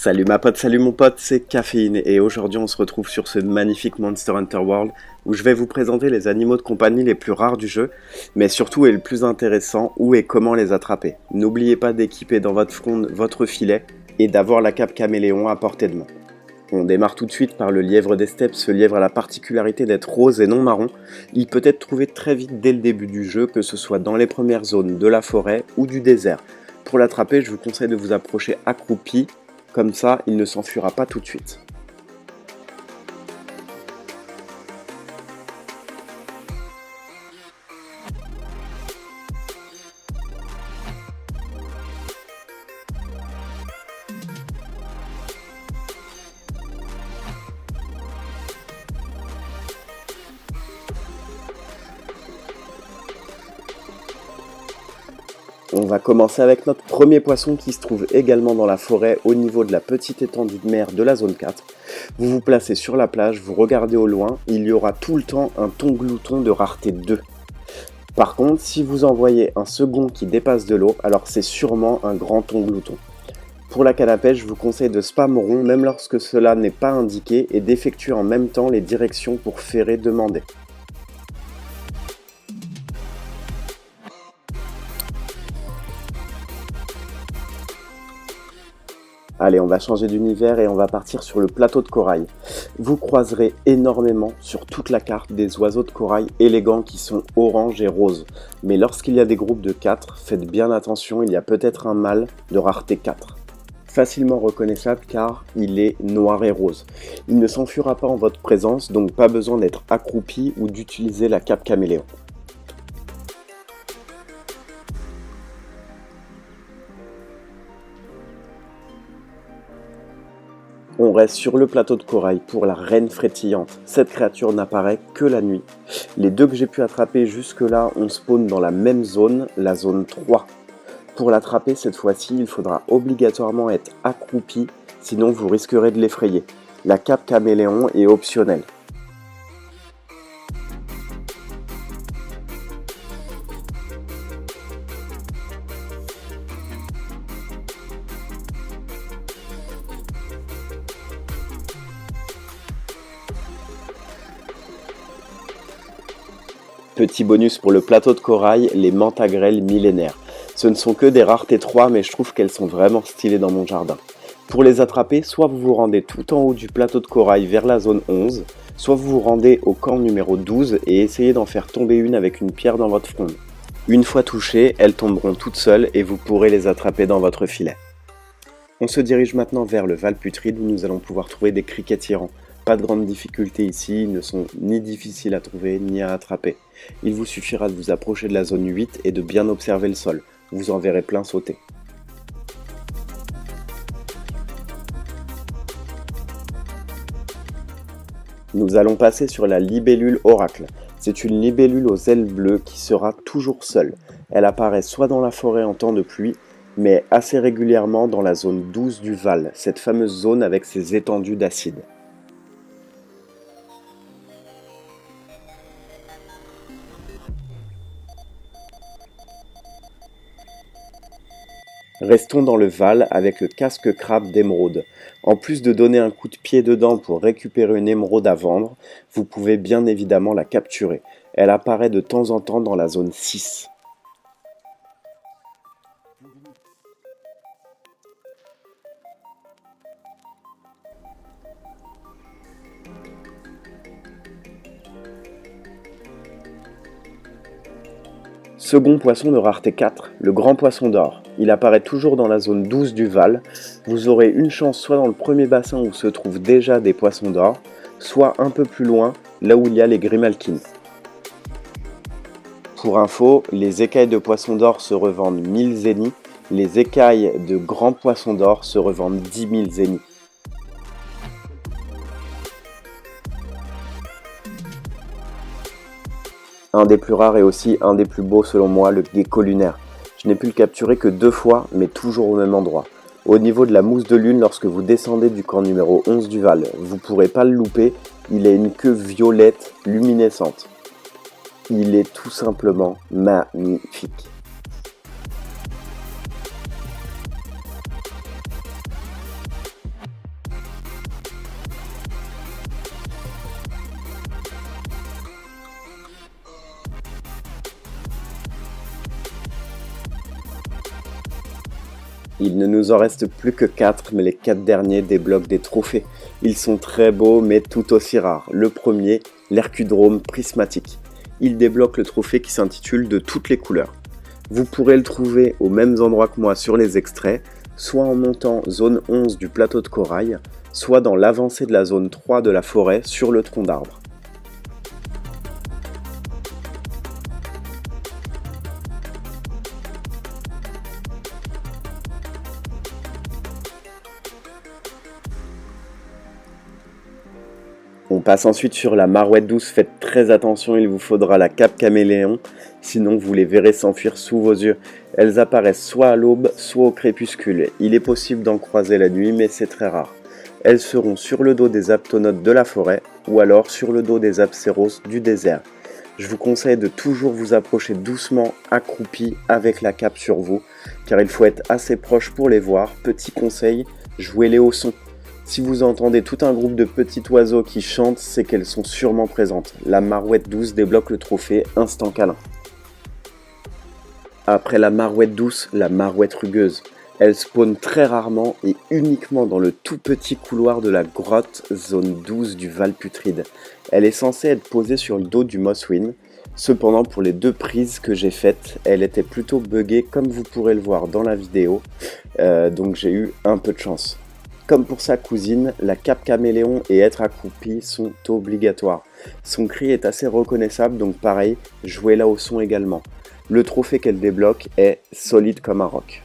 Salut ma pote, salut mon pote, c'est Caféine et aujourd'hui on se retrouve sur ce magnifique Monster Hunter World où je vais vous présenter les animaux de compagnie les plus rares du jeu, mais surtout et le plus intéressant, où et comment les attraper. N'oubliez pas d'équiper dans votre fronde votre filet et d'avoir la cape caméléon à portée de main. On démarre tout de suite par le lièvre des steppes. Ce lièvre a la particularité d'être rose et non marron. Il peut être trouvé très vite dès le début du jeu, que ce soit dans les premières zones de la forêt ou du désert. Pour l'attraper, je vous conseille de vous approcher accroupi, comme ça il ne s'enfuira pas tout de suite. On va commencer avec notre premier poisson qui se trouve également dans la forêt au niveau de la petite étendue de mer de la zone 4. Vous vous placez sur la plage, vous regardez au loin, il y aura tout le temps un thon glouton de rareté 2. Par contre, si vous en voyez un second qui dépasse de l'eau, alors c'est sûrement un grand thon glouton. Pour la canne à pêche, je vous conseille de spam rond même lorsque cela n'est pas indiqué et d'effectuer en même temps les directions pour ferrer demander. Allez, on va changer d'univers et on va partir sur le plateau de corail. Vous croiserez énormément sur toute la carte des oiseaux de corail élégants qui sont orange et rose. Mais lorsqu'il y a des groupes de 4, faites bien attention, il y a peut-être un mâle de rareté 4. Facilement reconnaissable car il est noir et rose. Il ne s'enfuira pas en votre présence, donc pas besoin d'être accroupi ou d'utiliser la cape caméléon. On reste sur le plateau de corail pour la reine frétillante. Cette créature n'apparaît que la nuit. Les deux que j'ai pu attraper jusque-là, on spawn dans la même zone, la zone 3. Pour l'attraper cette fois-ci, il faudra obligatoirement être accroupi, sinon vous risquerez de l'effrayer. La cape caméléon est optionnelle. Petit bonus pour le plateau de corail, les mantagrelles millénaires. Ce ne sont que des raretés 3, mais je trouve qu'elles sont vraiment stylées dans mon jardin. Pour les attraper, soit vous vous rendez tout en haut du plateau de corail vers la zone 11, soit vous vous rendez au camp numéro 12 et essayez d'en faire tomber une avec une pierre dans votre fronde. Une fois touchées, elles tomberont toutes seules et vous pourrez les attraper dans votre filet. On se dirige maintenant vers le Val Putride où nous allons pouvoir trouver des criquets tyrans. Pas de grande difficulté ici, ils ne sont ni difficiles à trouver ni à attraper. Il vous suffira de vous approcher de la zone 8 et de bien observer le sol, vous en verrez plein sauter. Nous allons passer sur la libellule oracle. C'est une libellule aux ailes bleues qui sera toujours seule. Elle apparaît soit dans la forêt en temps de pluie, mais assez régulièrement dans la zone 12 du Val, cette fameuse zone avec ses étendues d'acide. Restons dans le Val avec le casque crabe d'émeraude. En plus de donner un coup de pied dedans pour récupérer une émeraude à vendre, vous pouvez bien évidemment la capturer. Elle apparaît de temps en temps dans la zone 6. Second poisson de rareté 4, le grand poisson d'or. Il apparaît toujours dans la zone 12 du Val. Vous aurez une chance soit dans le premier bassin où se trouvent déjà des poissons d'or, soit un peu plus loin, là où il y a les grimalkins. Pour info, les écailles de poissons d'or se revendent 1000 zéniths, les écailles de grands poissons d'or se revendent 10 000 zéniths. Un des plus rares et aussi un des plus beaux selon moi, le gecko lunaire. Je n'ai pu le capturer que 2 fois, mais toujours au même endroit. Au niveau de la mousse de lune, lorsque vous descendez du camp numéro 11 du Val, vous ne pourrez pas le louper, il a une queue violette luminescente. Il est tout simplement magnifique. Il ne nous en reste plus que 4, mais les 4 derniers débloquent des trophées. Ils sont très beaux, mais tout aussi rares. Le premier, l'Hercudrome prismatique. Il débloque le trophée qui s'intitule De toutes les couleurs. Vous pourrez le trouver aux mêmes endroits que moi sur les extraits, soit en montant zone 11 du plateau de corail, soit dans l'avancée de la zone 3 de la forêt sur le tronc d'arbre. On passe ensuite sur la marouette douce, faites très attention, il vous faudra la cape caméléon, sinon vous les verrez s'enfuir sous vos yeux. Elles apparaissent soit à l'aube, soit au crépuscule. Il est possible d'en croiser la nuit, mais c'est très rare. Elles seront sur le dos des aptonotes de la forêt, ou alors sur le dos des apséros du désert. Je vous conseille de toujours vous approcher doucement, accroupi, avec la cape sur vous, car il faut être assez proche pour les voir. Petit conseil, jouez-les au son. Si vous entendez tout un groupe de petits oiseaux qui chantent, c'est qu'elles sont sûrement présentes. La marouette douce débloque le trophée Instant Câlin. Après la marouette douce, la marouette rugueuse. Elle spawn très rarement et uniquement dans le tout petit couloir de la grotte zone 12 du Val Putride. Elle est censée être posée sur le dos du Mosswin. Cependant, pour les 2 prises que j'ai faites, elle était plutôt buggée comme vous pourrez le voir dans la vidéo. Donc j'ai eu un peu de chance. Comme pour sa cousine, la cape caméléon et être accroupi sont obligatoires. Son cri est assez reconnaissable, donc pareil, jouez-la au son également. Le trophée qu'elle débloque est solide comme un roc.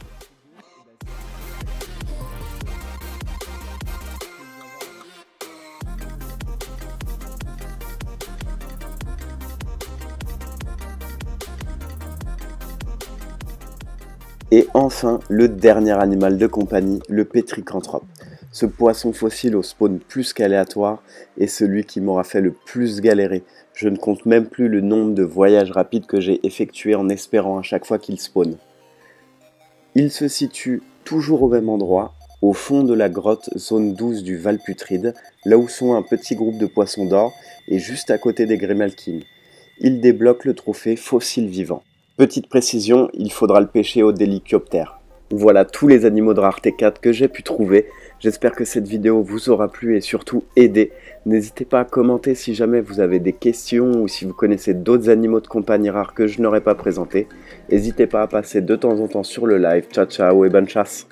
Et enfin, le dernier animal de compagnie, le pétricanthrope. Ce poisson fossile au spawn plus qu'aléatoire est celui qui m'aura fait le plus galérer. Je ne compte même plus le nombre de voyages rapides que j'ai effectués en espérant à chaque fois qu'il spawn. Il se situe toujours au même endroit, au fond de la grotte zone 12 du Val Putride, là où sont un petit groupe de poissons d'or et juste à côté des Grimalkins. Il débloque le trophée fossile vivant. Petite précision, il faudra le pêcher au Délicoptère. Voilà tous les animaux de rareté 4 que j'ai pu trouver. J'espère que cette vidéo vous aura plu et surtout aidé. N'hésitez pas à commenter si jamais vous avez des questions ou si vous connaissez d'autres animaux de compagnie rares que je n'aurais pas présentés. N'hésitez pas à passer de temps en temps sur le live. Ciao ciao et bonne chasse!